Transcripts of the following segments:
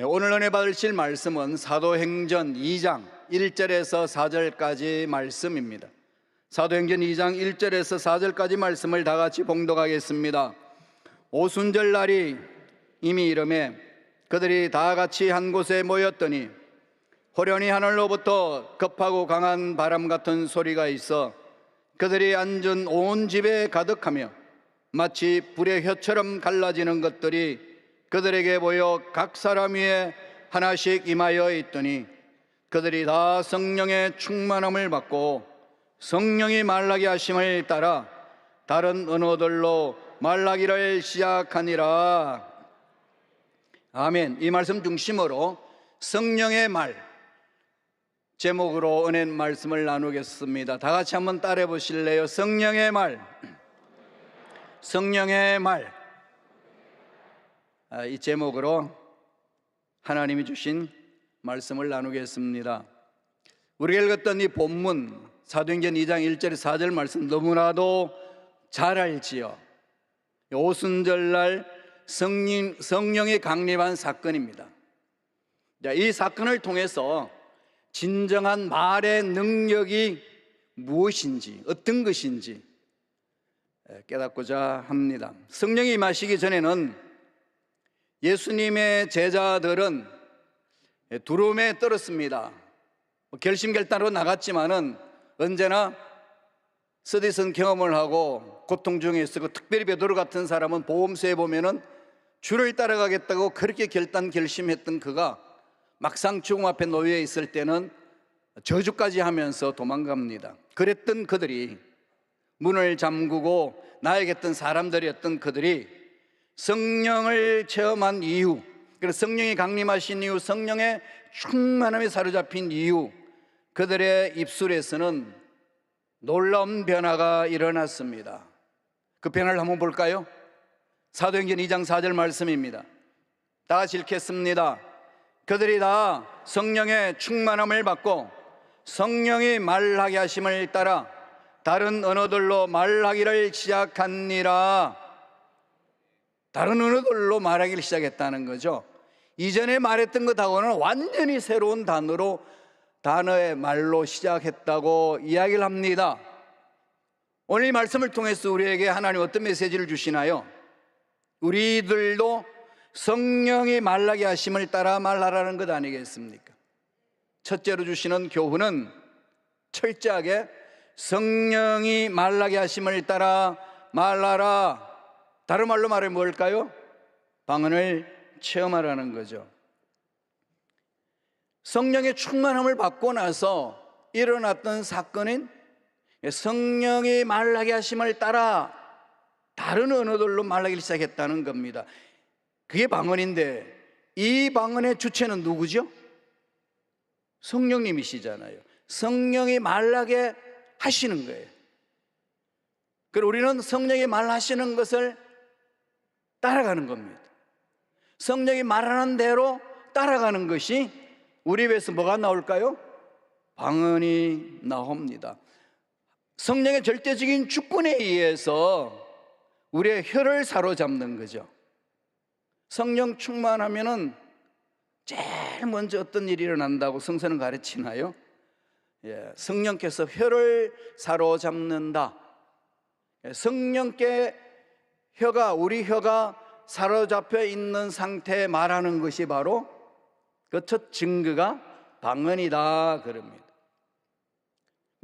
오늘 은혜 받으실 말씀은 사도행전 2장 1절에서 4절까지 말씀입니다. 사도행전 2장 1절에서 4절까지 말씀을 다 같이 봉독하겠습니다. 오순절 날이 이미 이르매 그들이 다 같이 한 곳에 모였더니 호련히 하늘로부터 급하고 강한 바람 같은 소리가 있어 그들이 앉은 온 집에 가득하며 마치 불의 혀처럼 갈라지는 것들이 그들에게 보여 각 사람 위에 하나씩 임하여 있더니 그들이 다 성령의 충만함을 받고 성령이 말하게 하심을 따라 다른 언어들로 말하기를 시작하니라. 아멘. 이 말씀 중심으로 성령의 말 제목으로 은혜 말씀을 나누겠습니다. 다 같이 한번 따라해 보실래요? 성령의 말, 성령의 말. 이 제목으로 하나님이 주신 말씀을 나누겠습니다. 우리가 읽었던 이 본문 사도행전 2장 1절 4절 말씀 너무나도 잘 알지요. 오순절날 성령이 강림한 사건입니다. 이 사건을 통해서 진정한 말의 능력이 무엇인지, 어떤 것인지 깨닫고자 합니다. 성령이 임하시기 전에는 예수님의 제자들은 두려움에 떨었습니다. 결심결단으로 나갔지만은 언제나 쓰디쓴 경험을 하고 고통 중에 있었고, 특별히 베드로 같은 사람은 보험서에 보면은 주를 따라가겠다고 그렇게 결심했던 그가 막상 죽음 앞에 놓여 있을 때는 저주까지 하면서 도망갑니다. 그랬던 그들이, 문을 잠그고 나에겠던 사람들이었던 그들이 성령을 체험한 이유, 그래서 성령이 강림하신 이유, 성령의 충만함에 사로잡힌 이유, 그들의 입술에서는 놀라운 변화가 일어났습니다. 그 변화를 한번 볼까요? 사도행전 2장 4절 말씀입니다. 다 같이 읽겠습니다. 그들이 다 성령의 충만함을 받고 성령이 말하게 하심을 따라 다른 언어들로 말하기를 시작하니라. 다른 언어들로 말하기를 시작했다는 거죠. 이전에 말했던 것하고는 완전히 새로운 단어의 말로 시작했다고 이야기를 합니다. 오늘 이 말씀을 통해서 우리에게 하나님 어떤 메시지를 주시나요? 우리들도 성령이 말하게 하심을 따라 말하라는 것 아니겠습니까? 첫째로 주시는 교훈은 철저하게 성령이 말하게 하심을 따라 말하라. 다른 말로 말하면 뭘까요? 방언을 체험하라는 거죠. 성령의 충만함을 받고 나서 일어났던 사건은 성령이 말하게 하심을 따라 다른 언어들로 말하기 시작했다는 겁니다. 그게 방언인데 이 방언의 주체는 누구죠? 성령님이시잖아요. 성령이 말하게 하시는 거예요. 그리고 우리는 성령이 말하시는 것을 따라가는 겁니다. 성령이 말하는 대로 따라가는 것이 우리 입에서 뭐가 나올까요? 방언이 나옵니다. 성령의 절대적인 주권에 의해서 우리의 혀를 사로잡는 거죠. 성령 충만하면은 제일 먼저 어떤 일이 일어난다고 성서는 가르치나요? 성령께서 혀를 사로잡는다. 성령께 우리 혀가 사로잡혀 있는 상태에 말하는 것이 바로 그 첫 증거가 방언이다 그럽니다.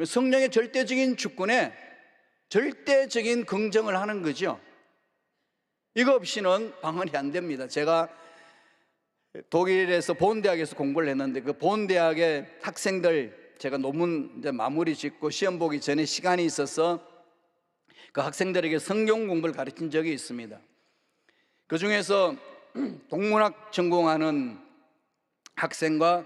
성령의 절대적인 주권에 절대적인 긍정을 하는 거죠. 이거 없이는 방언이 안 됩니다. 제가 독일에서 본대학에서 공부를 했는데 그 본대학의 학생들, 제가 논문 이제 마무리 짓고 시험 보기 전에 시간이 있어서 그 학생들에게 성경 공부를 가르친 적이 있습니다. 그 중에서 동문학 전공하는 학생과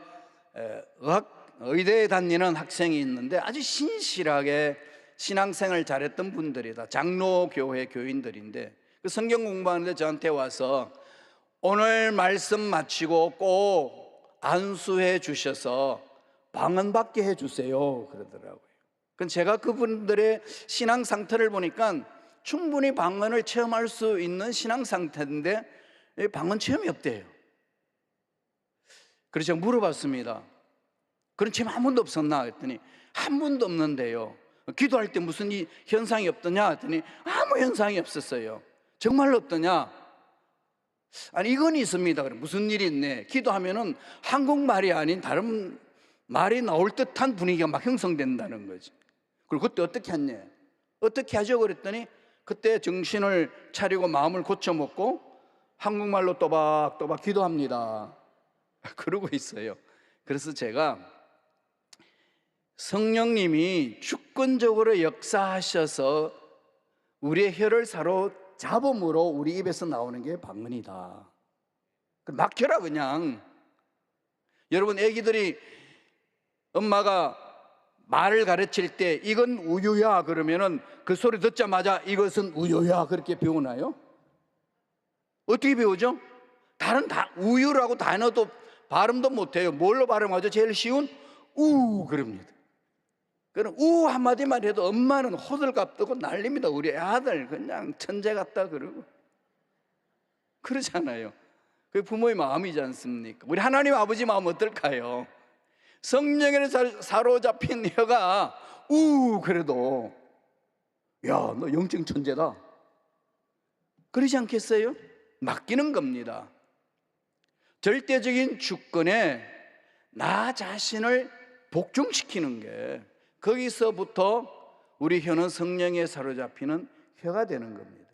의대에 다니는 학생이 있는데 아주 신실하게 신앙생활을 잘했던 분들이다. 장로교회 교인들인데 그 성경 공부하는데 저한테 와서 오늘 말씀 마치고 꼭 안수해 주셔서 방언 받게 해 주세요 그러더라고요. 그럼 제가 그분들의 신앙 상태를 보니까 충분히 방언을 체험할 수 있는 신앙 상태인데 방언 체험이 없대요. 그래서 제가 물어봤습니다. 그런 체험 한 번도 없었나 했더니 한 번도 없는데요. 기도할 때 무슨 현상이 없더냐 했더니 아무 현상이 없었어요. 정말로 없더냐? 아니 이건 있습니다. 그럼 무슨 일이 있네. 기도하면은 한국말이 아닌 다른 말이 나올 듯한 분위기가 막 형성된다는 거지. 그리고 그때 어떻게 했냐? 어떻게 하죠? 그랬더니 그때 정신을 차리고 마음을 고쳐먹고 한국말로 또박또박 기도합니다. 그러고 있어요. 그래서 제가 성령님이 주권적으로 역사하셔서 우리의 혀를 사로잡음으로 우리 입에서 나오는 게 방언이다. 막혀라 그냥. 여러분 애기들이 엄마가 말을 가르칠 때 이건 우유야 그러면은 그 소리 듣자마자 이것은 우유야 그렇게 배우나요? 어떻게 배우죠? 다른 우유라고 단어도 발음도 못해요. 뭘로 발음하죠? 제일 쉬운 우 그럽니다. 그럼 우 한마디만 해도 엄마는 호들갑 뜨고 난립니다. 우리 아들 그냥 천재 같다 그러고 그러잖아요. 그게 부모의 마음이지 않습니까? 우리 하나님 아버지 마음 어떨까요? 성령에 사로잡힌 혀가 우 그래도 야 너 영적 천재다 그러지 않겠어요? 맡기는 겁니다. 절대적인 주권에 나 자신을 복종시키는 게 거기서부터 우리 혀는 성령에 사로잡히는 혀가 되는 겁니다.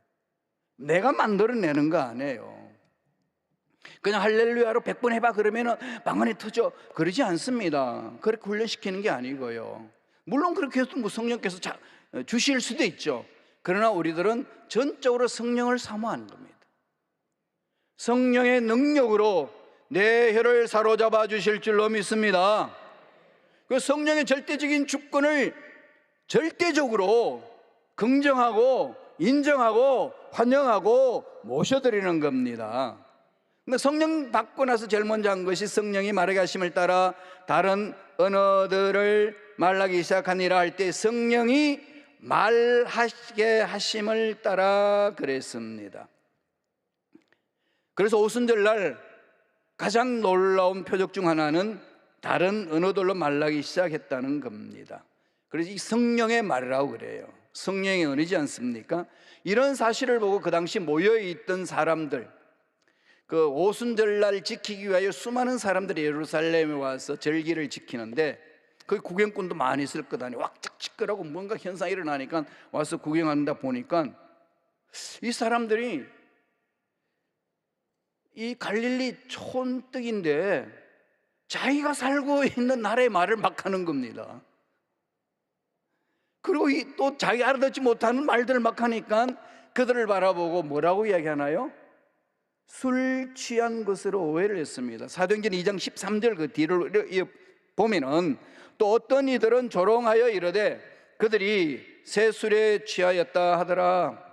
내가 만들어내는 거 아니에요. 그냥 할렐루야로 100번 해봐 그러면은 방언이 터져 그러지 않습니다. 그렇게 훈련시키는 게 아니고요. 물론 그렇게 해서 뭐 성령께서 주실 수도 있죠. 그러나 우리들은 전적으로 성령을 사모하는 겁니다. 성령의 능력으로 내 혀를 사로잡아 주실 줄로 믿습니다. 그 성령의 절대적인 주권을 절대적으로 긍정하고 인정하고 환영하고 모셔드리는 겁니다. 근데 성령 받고 나서 제일 먼저 한 것이 성령이 말하게 하심을 따라 다른 언어들을 말하기 시작하니라 할 때 성령이 말하게 하심을 따라 그랬습니다. 그래서 오순절날 가장 놀라운 표적 중 하나는 다른 언어들로 말하기 시작했다는 겁니다. 그래서 이 성령의 말이라고 그래요. 성령의 언어지 않습니까? 이런 사실을 보고 그 당시 모여있던 사람들, 그 오순절날 지키기 위하여 수많은 사람들이 예루살렘에 와서 절기를 지키는데 그 구경꾼도 많이 있을 것 아니에요. 왁짝지껄하고 뭔가 현상이 일어나니까 와서 구경한다 보니까 이 사람들이 이 갈릴리 촌뜨기인데 자기가 살고 있는 나라의 말을 막 하는 겁니다. 그리고 또 자기 알아듣지 못하는 말들을 막 하니까 그들을 바라보고 뭐라고 이야기하나요? 술 취한 것으로 오해를 했습니다. 사도행전 2장 13절 그 뒤를 보면은 또 어떤 이들은 조롱하여 이르되 그들이 새 술에 취하였다 하더라.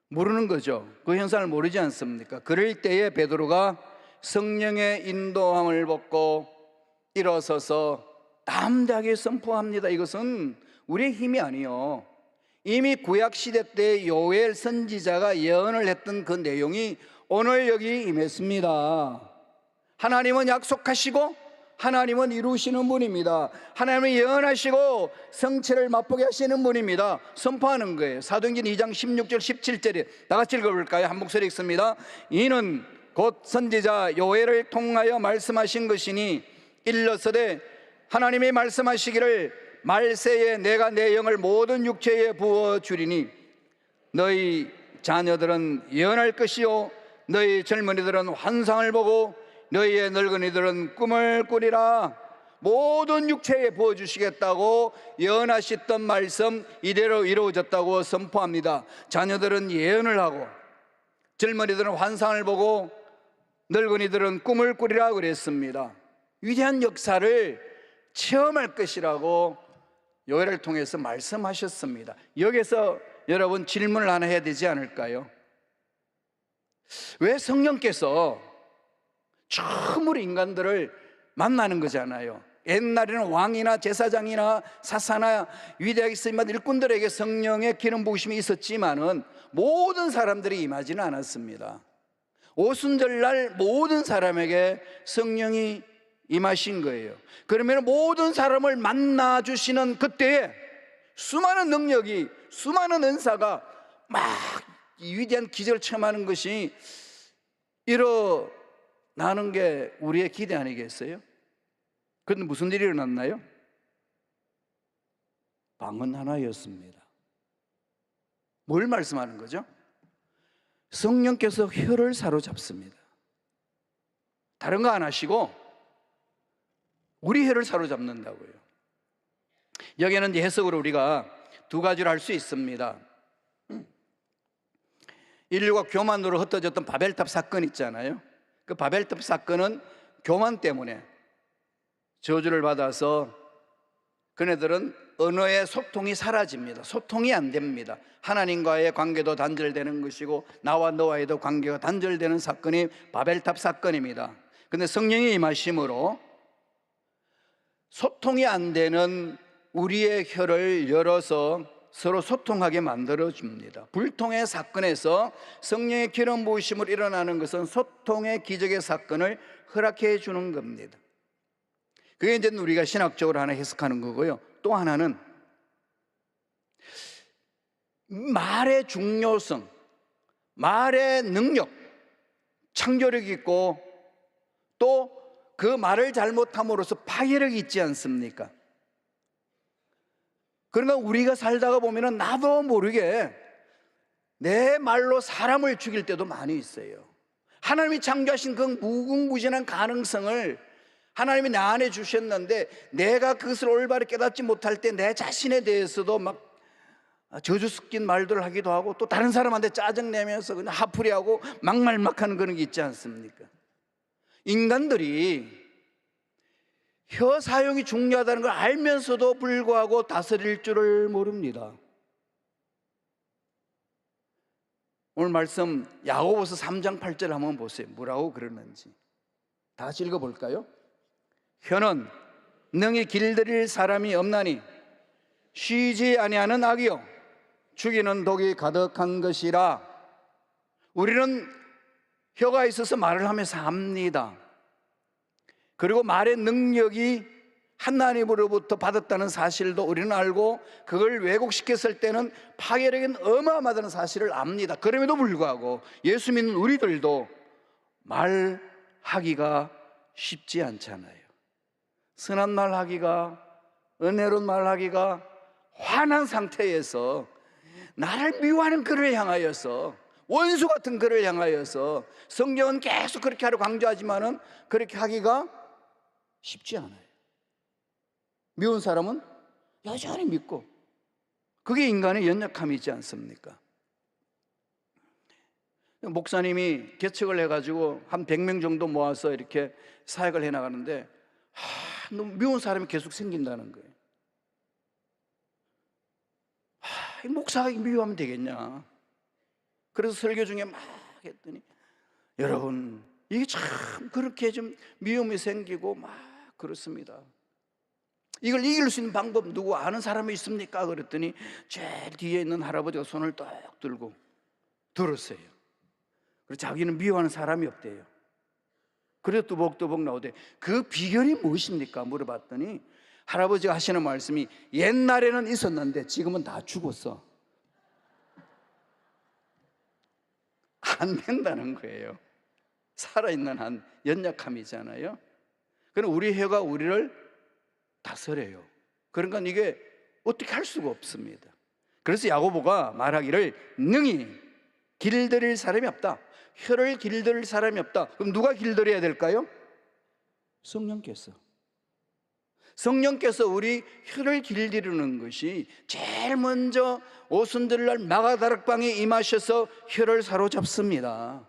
모르는 거죠. 그 현상을 모르지 않습니까? 그럴 때에 베드로가 성령의 인도함을 받고 일어서서 담대하게 선포합니다. 이것은 우리의 힘이 아니요, 이미 구약시대 때 요엘 선지자가 예언을 했던 그 내용이 오늘 여기 임했습니다. 하나님은 약속하시고 하나님은 이루시는 분입니다. 하나님은 예언하시고 성취를 맛보게 하시는 분입니다. 선포하는 거예요. 사도행전 2장 16절 17절에 다 같이 읽어볼까요? 한 목소리 읽습니다. 이는 곧 선지자 요엘을 통하여 말씀하신 것이니 일러서되 하나님이 말씀하시기를 말세에 내가 내 영을 모든 육체에 부어주리니 너희 자녀들은 예언할 것이요 너희 젊은이들은 환상을 보고 너희의 늙은이들은 꿈을 꾸리라. 모든 육체에 부어주시겠다고 예언하셨던 말씀 이대로 이루어졌다고 선포합니다. 자녀들은 예언을 하고 젊은이들은 환상을 보고 늙은이들은 꿈을 꾸리라 그랬습니다. 위대한 역사를 체험할 것이라고 요엘을 통해서 말씀하셨습니다. 여기서 여러분 질문을 하나 해야 되지 않을까요? 왜 성령께서 처음으로 인간들을 만나는 거잖아요. 옛날에는 왕이나 제사장이나 사사나 위대하게 쓰임받은 일꾼들에게 성령의 기름 부으심이 있었지만은 모든 사람들이 임하지는 않았습니다. 오순절날 모든 사람에게 성령이 임하신 거예요. 그러면 모든 사람을 만나 주시는 그때에 수많은 능력이, 수많은 은사가 막 위대한 기적을 체험하는 것이 일어나는 게 우리의 기대 아니겠어요? 그런데 무슨 일이 일어났나요? 방언 하나였습니다. 뭘 말씀하는 거죠? 성령께서 혀를 사로잡습니다. 다른 거 안 하시고 우리 혀를 사로잡는다고요. 여기에는 이제 해석으로 우리가 두 가지로 할 수 있습니다. 인류가 교만으로 흩어졌던 바벨탑 사건 있잖아요. 그 바벨탑 사건은 교만 때문에 저주를 받아서 그네들은 언어의 소통이 사라집니다. 소통이 안 됩니다. 하나님과의 관계도 단절되는 것이고 나와 너와의도 관계가 단절되는 사건이 바벨탑 사건입니다. 그런데 성령이 임하심으로 소통이 안 되는 우리의 혀를 열어서 서로 소통하게 만들어줍니다. 불통의 사건에서 성령의 기름 부으심으로 일어나는 것은 소통의 기적의 사건을 허락해 주는 겁니다. 그게 이제 우리가 신학적으로 하나 해석하는 거고요. 또 하나는 말의 중요성, 말의 능력, 창조력이 있고 또 그 말을 잘못함으로써 파괴력이 있지 않습니까? 그러니까 우리가 살다가 보면 나도 모르게 내 말로 사람을 죽일 때도 많이 있어요. 하나님이 창조하신 그 무궁무진한 가능성을 하나님이 내 안에 주셨는데 내가 그것을 올바르게 깨닫지 못할 때 내 자신에 대해서도 막 저주 섞인 말들을 하기도 하고 또 다른 사람한테 짜증내면서 그냥 하풀이하고 막말막하는 그런 게 있지 않습니까? 인간들이 혀 사용이 중요하다는 걸 알면서도 불구하고 다스릴 줄을 모릅니다. 오늘 말씀 야고보서 3장 8절 한번 보세요. 뭐라고 그러는지 다 같이 읽어볼까요? 혀는 능히 길들일 사람이 없나니 쉬지 아니하는 악이요 죽이는 독이 가득한 것이라. 우리는 혀가 있어서 말을 하며 삽니다. 그리고 말의 능력이 하나님으로부터 받았다는 사실도 우리는 알고 그걸 왜곡시켰을 때는 파괴력은 어마어마하다는 사실을 압니다. 그럼에도 불구하고 예수 믿는 우리들도 말하기가 쉽지 않잖아요. 선한 말하기가, 은혜로운 말하기가, 화난 상태에서 나를 미워하는 그를 향하여서, 원수 같은 그를 향하여서 성경은 계속 그렇게 하려 강조하지만은 그렇게 하기가 쉽지 않아요. 미운 사람은 여전히 믿고, 그게 인간의 연약함이지 않습니까? 목사님이 개척을 해가지고 한 100명 정도 모아서 이렇게 사역을 해나가는데 너무 미운 사람이 계속 생긴다는 거예요. 목사가 미워하면 되겠냐. 그래서 설교 중에 막 했더니 여러분 이게 참 그렇게 좀 미움이 생기고 막 그렇습니다. 이걸 이길 수 있는 방법 누구 아는 사람이 있습니까? 그랬더니 제일 뒤에 있는 할아버지가 손을 떡 들고 들었어요. 그래서 자기는 미워하는 사람이 없대요. 그래서 뚜벅뚜벅 나오대. 그 비결이 무엇입니까? 물어봤더니 할아버지가 하시는 말씀이 옛날에는 있었는데 지금은 다 죽었어. 안 된다는 거예요. 살아있는 한 연약함이잖아요. 그럼 우리 혀가 우리를 다스려요. 그러니까 이게 어떻게 할 수가 없습니다. 그래서 야고보가 말하기를 능히 길들일 사람이 없다. 혀를 길들일 사람이 없다. 그럼 누가 길들여야 될까요? 성령께서. 성령께서 우리 혀를 길들이는 것이 제일 먼저 오순절날 마가다락방에 임하셔서 혀를 사로잡습니다.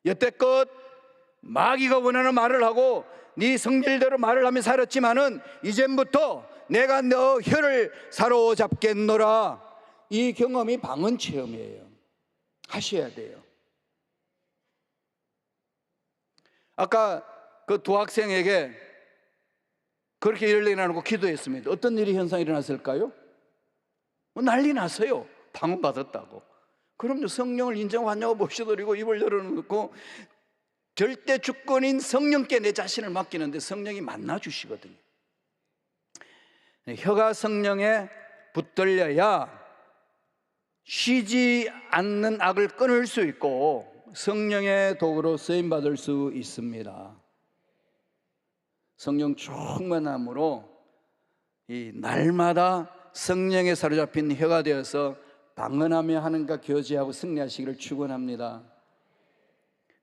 여태껏 마귀가 원하는 말을 하고 네 성질대로 말을 하며 살았지만은 이제부터 내가 너 혀를 사로잡겠노라. 이 경험이 방언 체험이에요. 하셔야 돼요. 아까 그 두 학생에게 그렇게 일을 일어나고 기도했습니다. 어떤 일이 현상이 일어났을까요? 난리 났어요. 방언 받았다고. 그럼요, 성령을 인정하냐고 몹시더리고 입을 열어놓고 절대 주권인 성령께 내 자신을 맡기는데 성령이 만나주시거든요. 혀가 성령에 붙들려야 쉬지 않는 악을 끊을 수 있고 성령의 도구로 쓰임받을 수 있습니다. 성령 충만함으로 이 날마다 성령에 사로잡힌 혀가 되어서 방언하며 하나님과 교제하고 승리하시기를 축원합니다.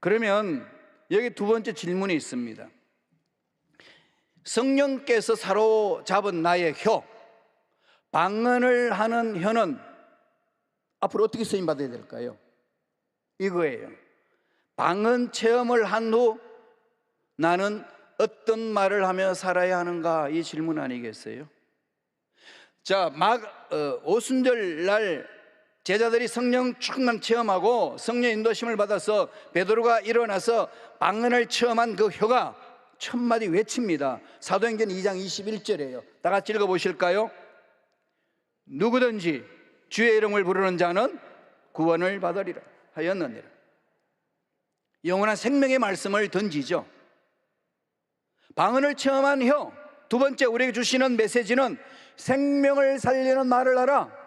그러면 여기 두 번째 질문이 있습니다. 성령께서 사로잡은 나의 혀, 방언을 하는 혀는 앞으로 어떻게 쓰임받아야 될까요? 이거예요. 방언 체험을 한 후 나는 어떤 말을 하며 살아야 하는가, 이 질문 아니겠어요? 자, 오순절 날 제자들이 성령 충만 체험하고 성령 인도심을 받아서 베드로가 일어나서 방언을 체험한 그 혀가 첫 마디 외칩니다. 사도행전 2장 21절이에요. 다 같이 읽어보실까요? 누구든지 주의 이름을 부르는 자는 구원을 받으리라 하였느니라. 영원한 생명의 말씀을 던지죠. 방언을 체험한 혀, 두 번째 우리에게 주시는 메시지는 생명을 살리는 말을 하라.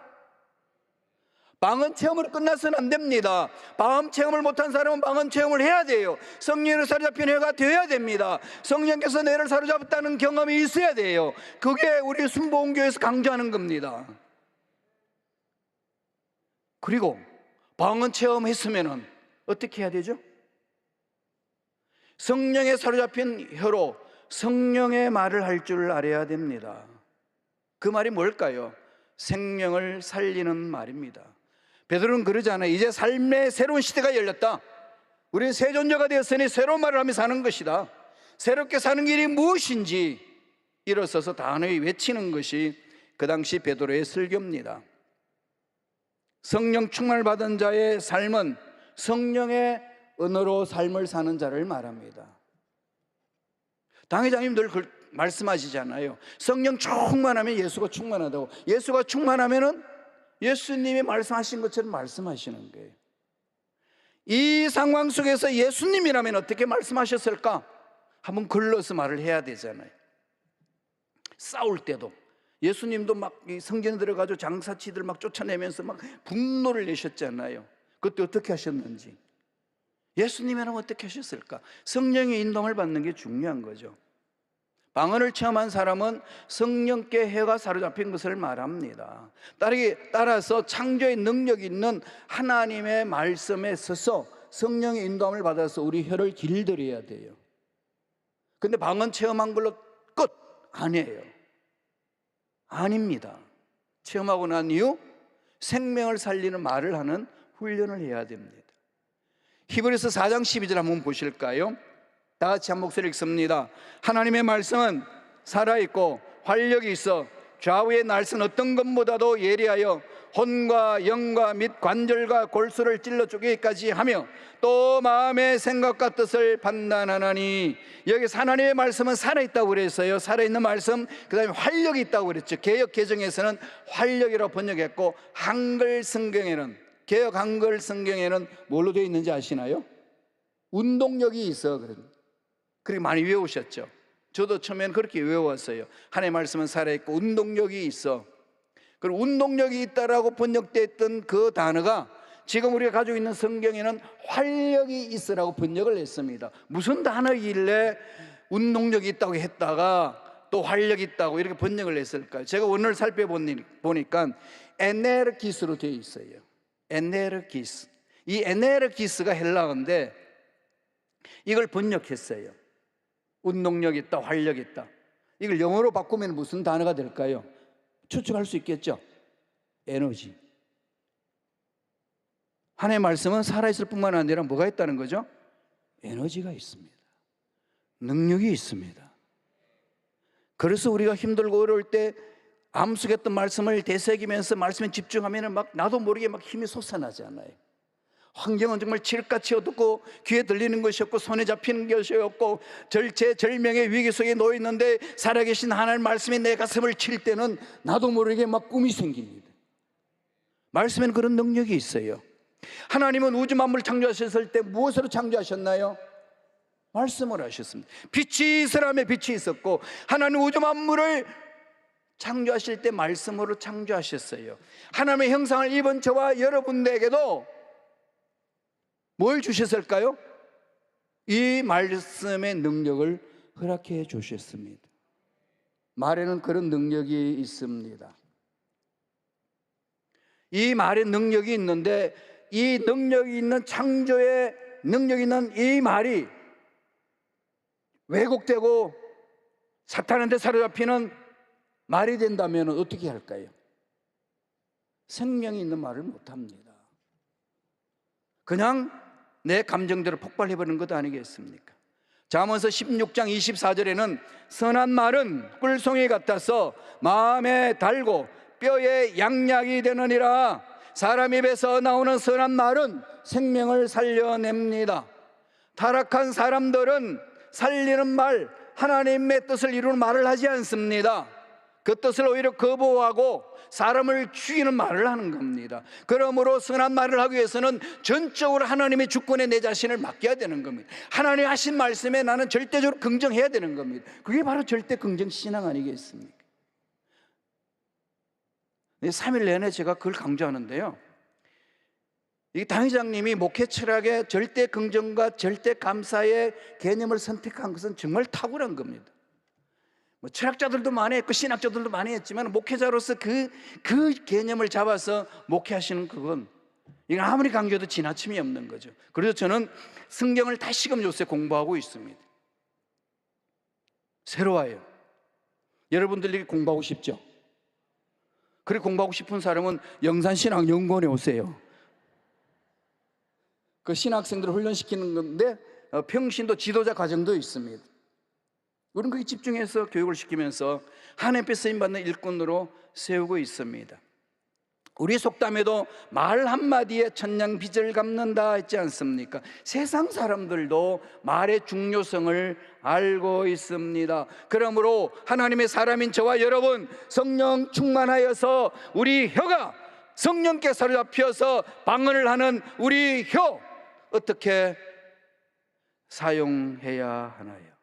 방언 체험으로 끝나서는 안 됩니다. 방언 체험을 못한 사람은 방언 체험을 해야 돼요. 성령으로 사로잡힌 혀가 되어야 됩니다. 성령께서 내를 사로잡았다는 경험이 있어야 돼요. 그게 우리 순복음교회에서 강조하는 겁니다. 그리고 방언 체험했으면 어떻게 해야 되죠? 성령에 사로잡힌 혀로 성령의 말을 할 줄 알아야 됩니다. 그 말이 뭘까요? 생명을 살리는 말입니다. 베드로는 그러잖아요. 이제 삶의 새로운 시대가 열렸다. 우리는 새 존재가 되었으니 새로운 말을 하며 사는 것이다. 새롭게 사는 길이 무엇인지 일어서서 단호히 외치는 것이 그 당시 베드로의 설교입니다. 성령 충만을 받은 자의 삶은 성령의 언어로 삶을 사는 자를 말합니다. 당회장님들 말씀하시잖아요. 성령 충만하면 예수가 충만하다고. 예수가 충만하면은 예수님이 말씀하신 것처럼 말씀하시는 거예요. 이 상황 속에서 예수님이라면 어떻게 말씀하셨을까? 한번 걸러서 말을 해야 되잖아요. 싸울 때도 예수님도 막 성전에 들어가서 장사치들 막 쫓아내면서 막 분노를 내셨잖아요. 그때 어떻게 하셨는지. 예수님이라면 어떻게 하셨을까? 성령의 인도를 받는 게 중요한 거죠. 방언을 체험한 사람은 성령께 혀가 사로잡힌 것을 말합니다. 따라서 창조의 능력이 있는 하나님의 말씀에 서서 성령의 인도함을 받아서 우리 혀를 길들여야 돼요. 근데 방언 체험한 걸로 끝! 아니에요. 아닙니다. 체험하고 난 이후 생명을 살리는 말을 하는 훈련을 해야 됩니다. 히브리서 4장 12절 한번 보실까요? 다 같이 한 목소리 읽습니다. 하나님의 말씀은 살아있고 활력이 있어 좌우의 날선 어떤 것보다도 예리하여 혼과 영과 및 관절과 골수를 찔러 쪼개기까지 하며 또 마음의 생각과 뜻을 판단하나니, 여기서 하나님의 말씀은 살아있다고 그랬어요. 살아있는 말씀, 그 다음에 활력이 있다고 그랬죠. 개역 개정에서는 활력이라고 번역했고, 한글 성경에는, 개역 한글 성경에는 뭘로 되어 있는지 아시나요? 운동력이 있어. 그렇게 많이 외우셨죠. 저도 처음에는 그렇게 외웠어요. 하나님의 말씀은 살아있고 운동력이 있어. 그리고 운동력이 있다라고 번역됐던 그 단어가 지금 우리가 가지고 있는 성경에는 활력이 있으라고 번역을 했습니다. 무슨 단어길래 운동력이 있다고 했다가 또 활력이 있다고 이렇게 번역을 했을까요? 제가 오늘 살펴보니까 에네르기스로 되어 있어요. 에네르기스. 이 에네르기스가 헬라어인데 이걸 번역했어요. 운동력 있다, 활력 있다. 이걸 영어로 바꾸면 무슨 단어가 될까요? 추측할 수 있겠죠? 에너지. 하나님의 말씀은 살아있을 뿐만 아니라 뭐가 있다는 거죠? 에너지가 있습니다. 능력이 있습니다. 그래서 우리가 힘들고 어려울 때 암숙했던 말씀을 되새기면서 말씀에 집중하면 막 나도 모르게 막 힘이 솟아나잖아요. 환경은 정말 칠흑같이 어둡고 귀에 들리는 것이 없고 손에 잡히는 것이 없고 절체절명의 위기 속에 놓여 있는데 살아계신 하나님 말씀이 내 가슴을 칠 때는 나도 모르게 막 꿈이 생깁니다. 말씀에는 그런 능력이 있어요. 하나님은 우주 만물을 창조하셨을 때 무엇으로 창조하셨나요? 말씀을 하셨습니다. 빛이 있으라며 빛이 있었고, 하나님 우주 만물을 창조하실 때 말씀으로 창조하셨어요. 하나님의 형상을 입은 저와 여러분에게도 뭘 주셨을까요? 이 말씀의 능력을 허락해 주셨습니다. 말에는 그런 능력이 있습니다. 이 말의 능력이 있는데, 이 능력이 있는 창조의 능력이 있는 이 말이 왜곡되고 사탄한테 사로잡히는 말이 된다면 어떻게 할까요? 생명이 있는 말을 못합니다. 그냥 내 감정대로 폭발해버리는 것 아니겠습니까? 잠언서 16장 24절에는 선한 말은 꿀송이 같아서 마음에 달고 뼈에 양약이 되느니라. 사람 입에서 나오는 선한 말은 생명을 살려냅니다. 타락한 사람들은 살리는 말, 하나님의 뜻을 이루는 말을 하지 않습니다. 그 뜻을 오히려 거부하고 사람을 죽이는 말을 하는 겁니다. 그러므로 선한 말을 하기 위해서는 전적으로 하나님의 주권에 내 자신을 맡겨야 되는 겁니다. 하나님 하신 말씀에 나는 절대적으로 긍정해야 되는 겁니다. 그게 바로 절대 긍정 신앙 아니겠습니까? 3일 내내 제가 그걸 강조하는데요, 이 당회장님이 목회 철학에 절대 긍정과 절대 감사의 개념을 선택한 것은 정말 탁월한 겁니다. 철학자들도 많이 했고 신학자들도 많이 했지만 목회자로서 그 개념을 잡아서 목회하시는 그건, 이건 아무리 강조해도 지나침이 없는 거죠. 그래서 저는 성경을 다시금 요새 공부하고 있습니다. 새로워요. 여러분들이 공부하고 싶죠? 그렇게 공부하고 싶은 사람은 영산신학연구원에 오세요. 그 신학생들을 훈련시키는 건데 평신도 지도자 과정도 있습니다. 우리는 거기에 집중해서 교육을 시키면서 하나님께 쓰임받는 일꾼으로 세우고 있습니다. 우리 속담에도 말 한마디에 천냥 빚을 갚는다 했지 않습니까? 세상 사람들도 말의 중요성을 알고 있습니다. 그러므로 하나님의 사람인 저와 여러분, 성령 충만하여서 우리 혀가 성령께 사로잡혀서 방언을 하는 우리 혀, 어떻게 사용해야 하나요?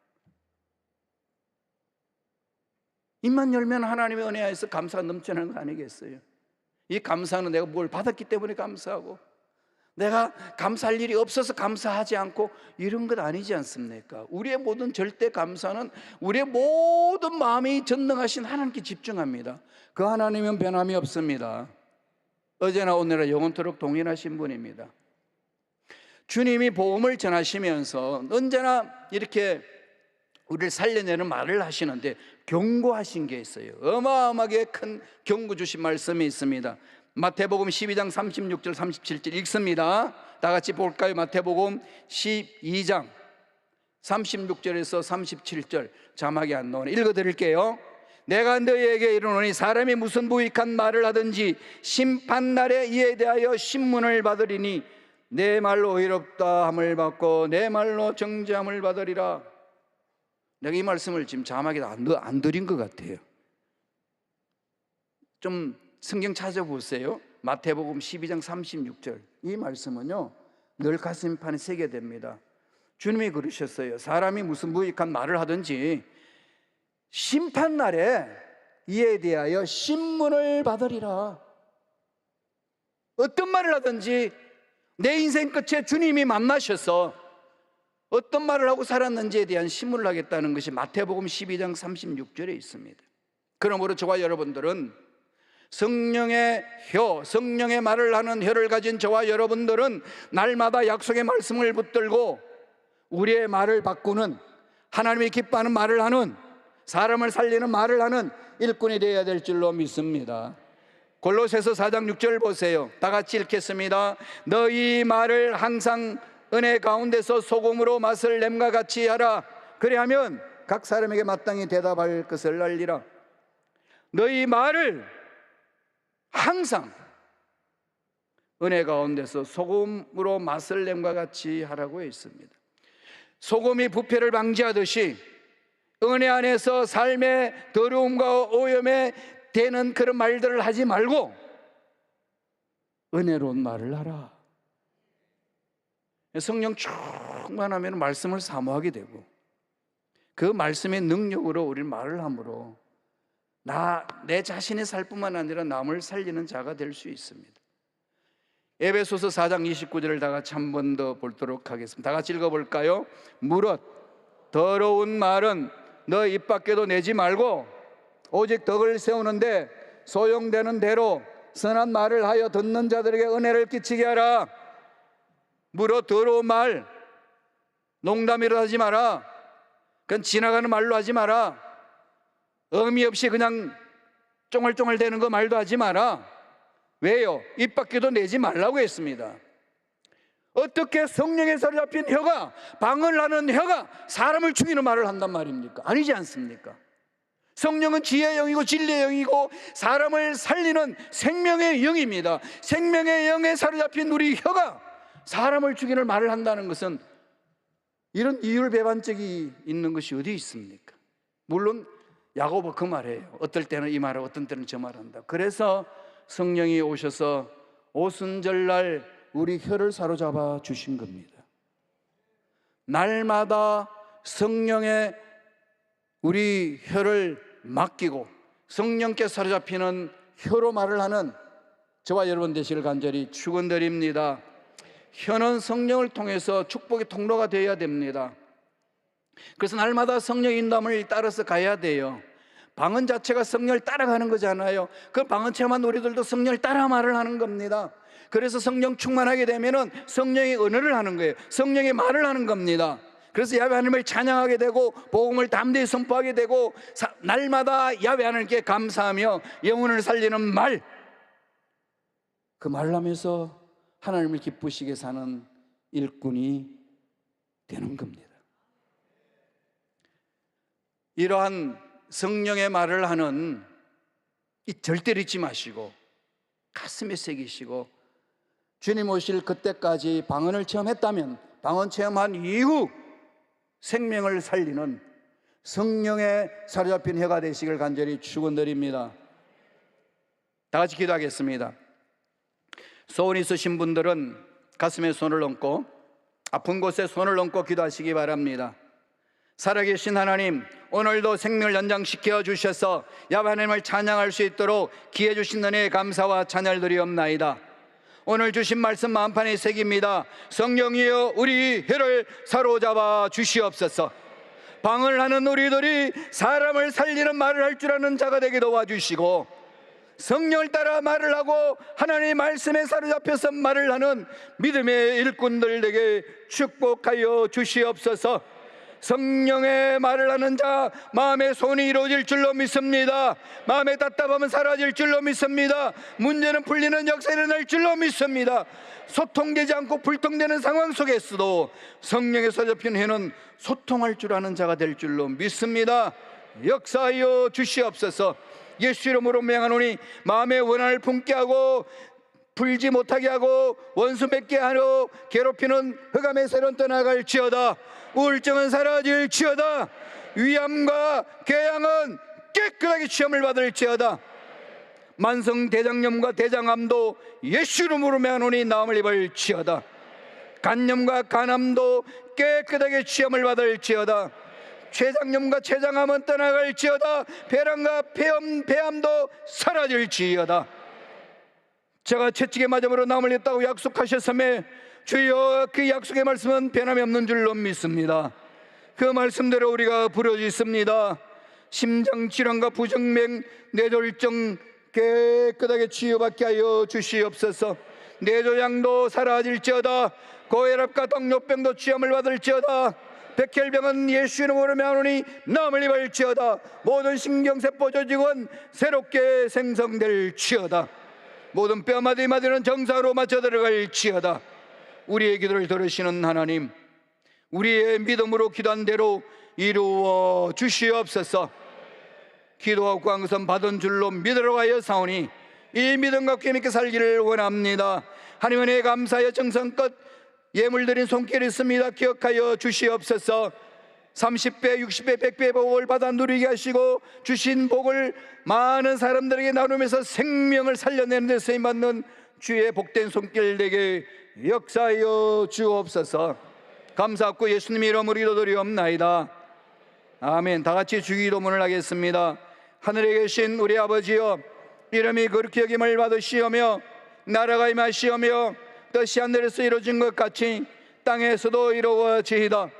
입만 열면 하나님의 은혜하에서 감사가 넘쳐나는 거 아니겠어요? 이 감사는 내가 뭘 받았기 때문에 감사하고, 내가 감사할 일이 없어서 감사하지 않고, 이런 것 아니지 않습니까? 우리의 모든 절대 감사는 우리의 모든 마음이 전능하신 하나님께 집중합니다. 그 하나님은 변함이 없습니다. 어제나 오늘나 영원토록 동일하신 분입니다. 주님이 복음을 전하시면서 언제나 이렇게 우리를 살려내는 말을 하시는데 경고하신 게 있어요. 어마어마하게 큰 경고 주신 말씀이 있습니다. 마태복음 12장 36절 37절 읽습니다. 다 같이 볼까요? 마태복음 12장 36절에서 37절 자막이 안 나오네. 읽어드릴게요. 내가 너희에게 이르노니 사람이 무슨 무익한 말을 하든지 심판날에 이에 대하여 신문을 받으리니 내 말로 의롭다 함을 받고 내 말로 정죄함을 받으리라. 내가 이 말씀을 지금 자막에 안 드린 것 같아요. 좀 성경 찾아보세요. 마태복음 12장 36절. 이 말씀은요 늘 가슴판에 새게 됩니다. 주님이 그러셨어요. 사람이 무슨 무익한 말을 하든지 심판날에 이에 대하여 신문을 받으리라. 어떤 말을 하든지 내 인생 끝에 주님이 만나셔서 어떤 말을 하고 살았는지에 대한 신문을 하겠다는 것이 마태복음 12장 36절에 있습니다. 그러므로 저와 여러분들은 성령의 혀, 성령의 말을 하는 혀를 가진 저와 여러분들은 날마다 약속의 말씀을 붙들고 우리의 말을 바꾸는, 하나님이 기뻐하는 말을 하는, 사람을 살리는 말을 하는 일꾼이 되어야 될 줄로 믿습니다. 골로새서 4장 6절 보세요. 다 같이 읽겠습니다. 너희 말을 항상 은혜 가운데서 소금으로 맛을 냄과 같이 하라. 그리하면 각 사람에게 마땅히 대답할 것을 알리라. 너희 말을 항상 은혜 가운데서 소금으로 맛을 냄과 같이 하라고 했습니다. 소금이 부패를 방지하듯이 은혜 안에서 삶의 더러움과 오염에 되는 그런 말들을 하지 말고 은혜로운 말을 하라. 성령 충만하면 말씀을 사모하게 되고 그 말씀의 능력으로 우리는 말을 함으로 내 자신이 살 뿐만 아니라 남을 살리는 자가 될 수 있습니다. 에베소서 4장 29절을 다 같이 한 번 더 보도록 하겠습니다. 다 같이 읽어볼까요? 무릇 더러운 말은 너 입 밖에도 내지 말고 오직 덕을 세우는데 소용되는 대로 선한 말을 하여 듣는 자들에게 은혜를 끼치게 하라. 무릇 더러운 말, 농담이라 하지 마라. 그건 지나가는 말로 하지 마라. 의미 없이 그냥 쫑알쫑알 대는 거 말도 하지 마라. 왜요? 입 밖에도 내지 말라고 했습니다. 어떻게 성령의 살이 잡힌 혀가, 방언을 하는 혀가 사람을 죽이는 말을 한단 말입니까? 아니지 않습니까? 성령은 지혜의 영이고 진리의 영이고 사람을 살리는 생명의 영입니다. 생명의 영에 사로잡힌 우리 혀가 사람을 죽이는 말을 한다는 것은 이런 이율배반적이 있는 것이 어디 있습니까? 물론 야고보 그 말이에요. 어떨 때는 이 말을, 어떤 때는 저 말한다. 그래서 성령이 오셔서 오순절날 우리 혀를 사로잡아 주신 겁니다. 날마다 성령의 우리 혀를 맡기고 성령께 사로잡히는 혀로 말을 하는 저와 여러분 되시길 간절히 축원드립니다. 혀는 성령을 통해서 축복의 통로가 되어야 됩니다. 그래서 날마다 성령의 인도함을 따라서 가야 돼요. 방언 자체가 성령을 따라가는 거잖아요. 그 방언 체험한 우리들도 성령을 따라 말을 하는 겁니다. 그래서 성령 충만하게 되면은 성령의 언어를 하는 거예요. 성령의 말을 하는 겁니다. 그래서 야훼 하나님을 찬양하게 되고 복음을 담대히 선포하게 되고 날마다 야훼 하나님께 감사하며 영혼을 살리는 말, 그 말을 하면서 하나님을 기쁘시게 사는 일꾼이 되는 겁니다. 이러한 성령의 말을 하는 이 절대로 잊지 마시고 가슴에 새기시고 주님 오실 그때까지 방언을 체험했다면 방언 체험한 이후 생명을 살리는 성령의 사로잡힌 혀가 되시길 간절히 축원드립니다. 다 같이 기도하겠습니다. 소원 있으신 분들은 가슴에 손을 얹고 아픈 곳에 손을 얹고 기도하시기 바랍니다. 살아계신 하나님, 오늘도 생명을 연장시켜 주셔서 야훼 하나님을 찬양할 수 있도록 기회 주신 은혜에 감사와 찬양을 드리옵나이다. 오늘 주신 말씀 마음판에 새깁니다. 성령이여 우리 혀를 사로잡아 주시옵소서. 방언을 하는 우리들이 사람을 살리는 말을 할 줄 아는 자가 되게 도와주시고 성령을 따라 말을 하고 하나님의 말씀에 사로잡혀서 말을 하는 믿음의 일꾼들에게 축복하여 주시옵소서. 성령의 말을 하는 자 마음의 소원이 이루어질 줄로 믿습니다. 마음의 답답함은 사라질 줄로 믿습니다. 문제는 풀리는 역사가 일어날 줄로 믿습니다. 소통되지 않고 불통되는 상황 속에서도 성령의 사로잡힌 혀는 소통할 줄 아는 자가 될 줄로 믿습니다. 역사하여 주시옵소서. 예수 이름으로 명하노니 마음의 원한을 품게 하고 풀지 못하게 하고 원수 맺게 하려 괴롭히는 흑암의 세론 떠나갈지어다. 우울증은 사라질지어다. 위암과 궤양은 깨끗하게 시험을 받을지어다. 만성 대장염과 대장암도 예수 이름으로 명하노니 나음을 입을지어다. 간염과 간암도 깨끗하게 시험을 받을지어다. 췌장염과 췌장암은 떠나갈지어다. 폐렴과 폐암도 사라질지어다. 제가 채찍에 맞음으로 나음을 입다고 약속하셨으며 주여 그 약속의 말씀은 변함이 없는 줄로 믿습니다. 그 말씀대로 우리가 부르짖습니다. 심장질환과 부정맥, 뇌졸중 깨끗하게 치유받게 하여 주시옵소서. 뇌조양도 사라질지어다. 고혈압과 당뇨병도 치유함을 받을지어다. 백혈병은 예수 이름으로 명하노니 나음을 입을지어다. 모든 신경세포 조직은 새롭게 생성될지어다. 모든 뼈마디 마디는 정상으로 맞춰 들어갈지어다. 우리의 기도를 들으시는 하나님, 우리의 믿음으로 기도한 대로 이루어 주시옵소서. 기도하고 광선 받은 줄로 믿으러 가여 사오니 이 믿음 갖고 힘있게 살기를 원합니다. 하나님 은혜에 감사하여 정성껏 예물 드린 손길이 있습니다. 기억하여 주시옵소서. 30배, 60배, 100배의 복을 받아 누리게 하시고 주신 복을 많은 사람들에게 나누면서 생명을 살려내는 데 쓰임받는 주의 복된 손길 되게 역사하여 주옵소서. 감사하고 예수님 이름으로 기도드리옵나이다. 아멘. 다 같이 주기도문을 하겠습니다. 하늘에 계신 우리 아버지여, 이름이 거룩히 여김을 받으시오며 나라가 임하시오며 뜻이 하늘에서 이루어진 것 같이 땅에서도 이루어지이다.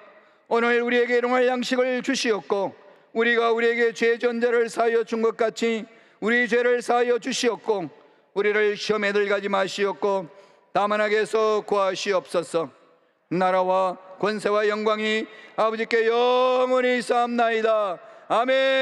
오늘 우리에게 일용할 양식을 주시옵고 우리가 우리에게 죄 전제를 사하여 준 것 같이 우리 죄를 사하여 주시옵고 우리를 시험에 들게 마시옵고 다만 악에서 구하시옵소서. 나라와 권세와 영광이 아버지께 영원히 있사옵나이다. 아멘.